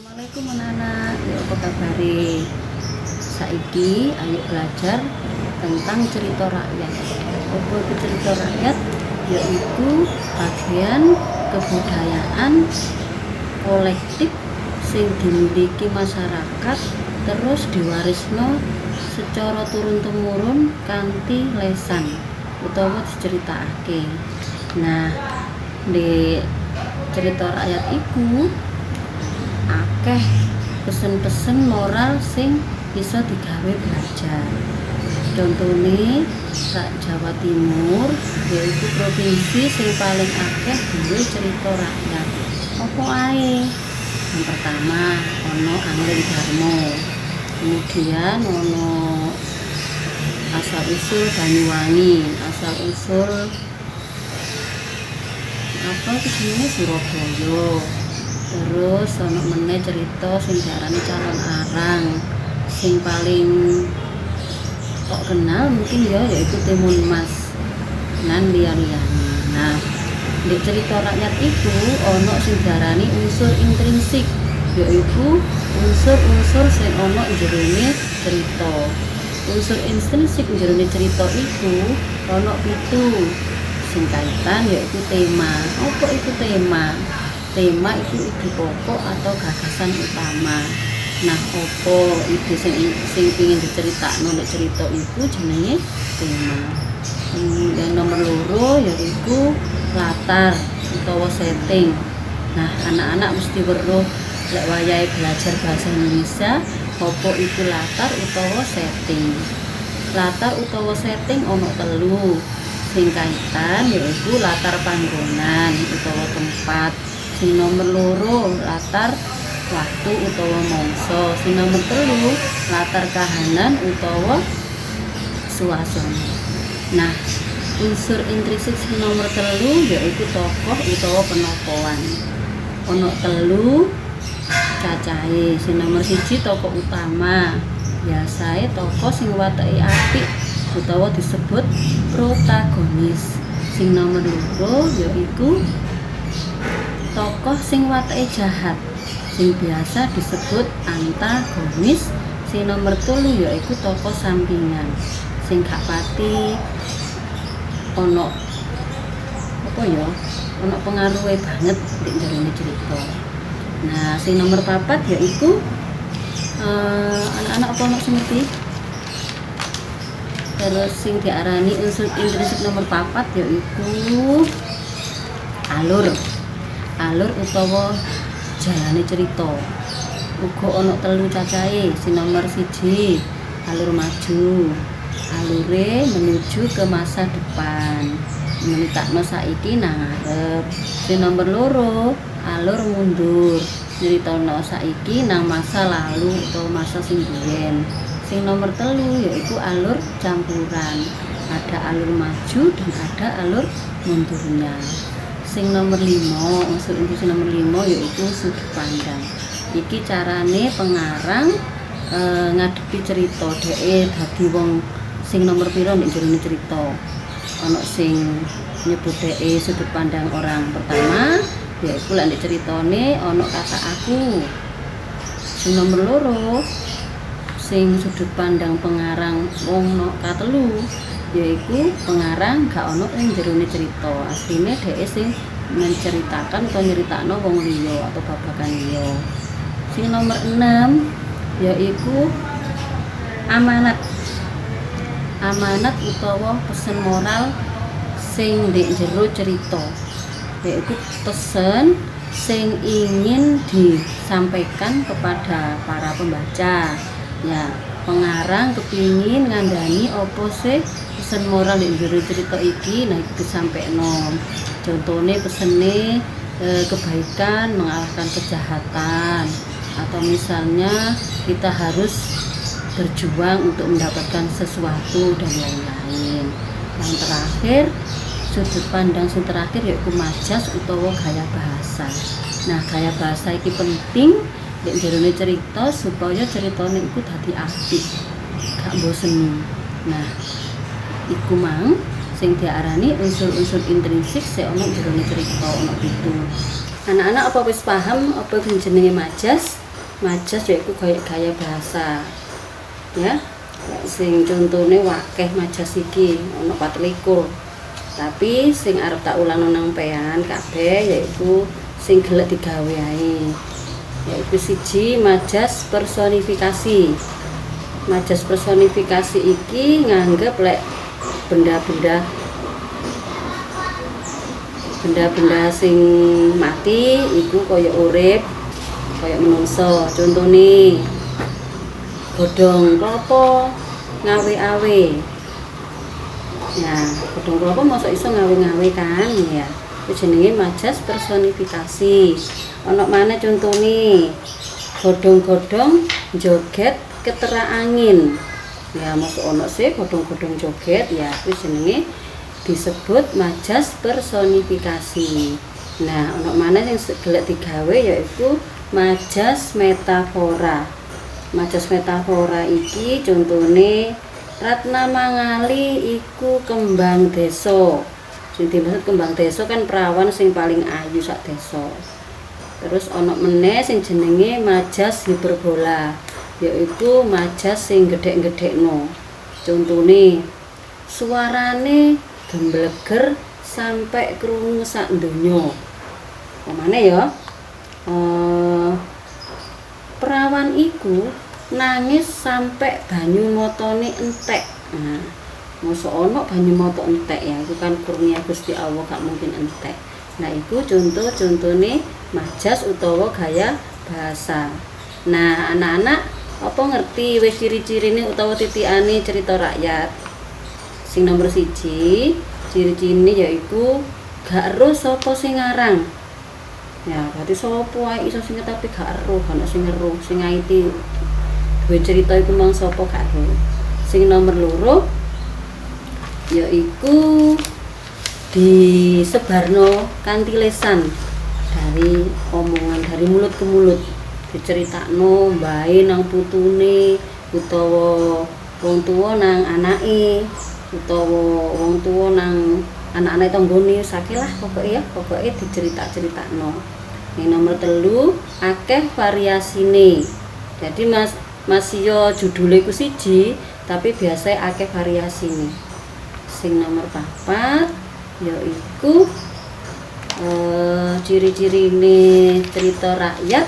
Assalamualaikum anak-anak, ya apa kabar? Saiki ayo belajar tentang cerita rakyat. Apa itu cerita rakyat? Yaitu bagian kebudayaan kolektif sing dimiliki masyarakat terus diwarisno secara turun-temurun kanthi lesan utawa diceritakake. Nah, di cerita rakyat iku akeh pesen-pesen moral sing bisa digawe belajar. Contohnya sak Jawa Timur yaitu provinsi sing paling akeh duwe cerita rakyat. Apa ae? Yang pertama ono Angling Darmo, kemudian ono asal usul Banyuwangi, asal usul apa itu jenenge Surabaya. Terus ono meneh cerita sing diarani Calon Arang, sing paling kok kenal mungkin ya yaitu Timun Mas nan liya-liyane. Nah, di cerita rakyat itu ono sing diarani unsur intrinsik, yaitu unsur-unsur sing ono jerone cerita. Unsur intrinsik jerone cerita itu ono 7 sing kaitan yaitu tema. Apa itu tema? Tema itu ide pokok atau gagasan utama. Nah, apa ide sing ingin diceritakno nek cerita itu jenenge tema. Dan nomor loro yaitu latar utawa setting. Nah, anak-anak mesti weruh lek wayahe belajar bahasa Indonesia apa itu latar utawa setting. Latar utawa setting ono 3 sing kaitan yaitu latar panggonan utawa tempat. Sing nomor loro latar waktu utawa mangsa. Sing nomor 3 latar kahanan utawa suasana. Nah, unsur intrinsik sing nomor 3 yaitu tokoh utawa penokohan. Ono 3 cacahe. Sing nomor 1 tokoh utama. Biasae tokoh sing watake apik utawa disebut protagonis. Sing nomor 2 yaitu tokoh sing watake jahat, sing biasa disebut antagonis. Sing nomor 3 yaitu tokoh sampingan, sing gak pati ono apa ya, ono pengaruhe banget di jarene cerita. Nah, sing nomor 4 yaitu anak-anak apa ono sing ngerti? Terus sing diarani unsur intrinsik nomor 4 yaitu alur utawa jalane cerita. Uga ana 3 cacahe. Sing nomor 1 alur maju, alure menuju ke masa depan, nyeritakno saiki nang ngarep. Sing nomor 2 alur mundur, nyeritakno saiki nang masa lalu utawa masa sing biyen. Sing nomor 3 yaitu alur campuran, ada alur maju dan ada alur mundurnya. Sing nomor 5, unsur intrinsik nomor 5 yaitu sudut pandang. Iki carane pengarang ngadepi cerita. Dhek dadi wong sing nomor piro nek jerone cerita. Ana sing nyebut dhek sudut pandang orang pertama, yaiku lek ceritane ana kata aku. Sing nomor 2 sing sudut pandang pengarang wong katelu, yaiku pengarang gak ono ing jerone cerita. Asline dhek sing menceritakan atau nyeritakno wong liya atau babagan liya. Sing nomor 6 yaiku amanat. Amanat utawa pesen moral sing ndek jero cerita. Yaiku pesen sing ingin disampaikan kepada para pembaca. Ya, pengarang kepingin ngandani apa sih pesen moral di jero cerita iki. Nah, iki disampaikno. Contohnya pesene kebaikan mengalahkan kejahatan, atau misalnya kita harus berjuang untuk mendapatkan sesuatu dan lain-lain. Yang terakhir sudut pandang sing terakhir yaitu majas utawa gaya bahasa. Nah, gaya bahasa iki penting nek jerone cerita supaya ceritane iku dadi apik, gak bosen. Nah, iku mang sing diarani unsur-unsur intrinsik sing ana jerone cerita ana 7. Anak-anak apa wis paham apa jenenge majas? majas yaiku gaya bahasa. Ya. Sing contone wakeh majas iki ana 24. Tapi sing arep tak ulang nang pean kabeh yaiku sing gelek digawe ae. Yaiku siji majas personifikasi. Majas personifikasi iki nganggep lek benda-benda sing mati iku kaya urip, kaya menungso. Contone godhong klapa ngawe-awe. Ya, godhong klapa mosok iso ngawe-ngawe kan ya. Itu jenenge majas personifikasi. Ana maneh contone godhong-godhong joget ketera angin. Ya, mosok ana sih godhong-godhong joget ya, itu jenenge disebut majas personifikasi. Nah, ana maneh sing gelek digawe yaiku majas metafora. Majas metafora iki contone Ratna Mangali iku kembang desa. Sing dimaksud kembang desa kan perawan sing paling ayu sak desa. Terus ana meneh sing jenenge majas hiperbola, yaiku majas sing gedhek-gedhekno. Contone suarane gembleger sampai krungu sak donya. Pemane ya? Perawan iku nangis sampai banyu motone entek. Nah, mosok ana banyu moto entek ya, itu kan kurnia Gusti Allah, gak mungkin entek. Nah, itu contoh-contone majas utawa gaya bahasa. Nah, anak-anak apa ngerti wis ciri-cirine utawa titikane cerita rakyat? Sing nomor 1, ciri-cirine yaiku gak ero sapa sing ngarang. Ya, berarti sapa ae iso sing tapi gak ero, ana sing ero, sing ngaiti duwe cerita iku mang sapa gak ero. Sing nomor 2 yaiku disebarno kanthi lesan, dari omongan, dari mulut ke mulut, diceritakno mbae nang putune utawa wong tuwa nang anake utawa wong tuwa nang anak-anak tanggane sakelah pokoke diceritakno. Yang nomor 3 akeh variasine. Jadi masih judule iku siji tapi biasa akeh variasine. Sing nomor 4 yaiku ciri-cirine cerita rakyat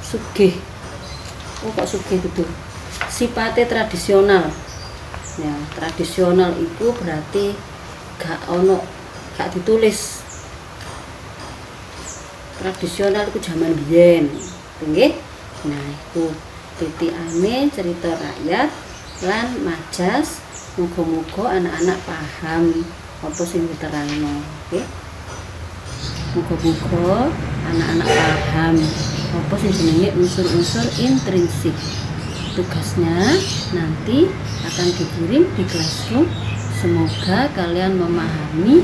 sugih. Oh kok sugih gitu? Sifatnya tradisional. Ya, tradisional itu berarti gak ditulis. Tradisional itu zaman biyen, nggih. Nah, itu titikane cerita rakyat lan majas. Muga-muga anak-anak paham apa sing diterangno, nggih. Muga-muga anak-anak paham apa sing jenenge unsur-unsur intrinsik. Tugasnya nanti akan dikirim di Classroom. Semoga kalian memahami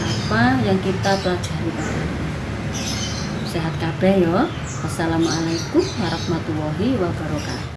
apa yang kita pelajari tadi. Sehat kabeh ya. Wassalamualaikum warahmatullahi wabarakatuh.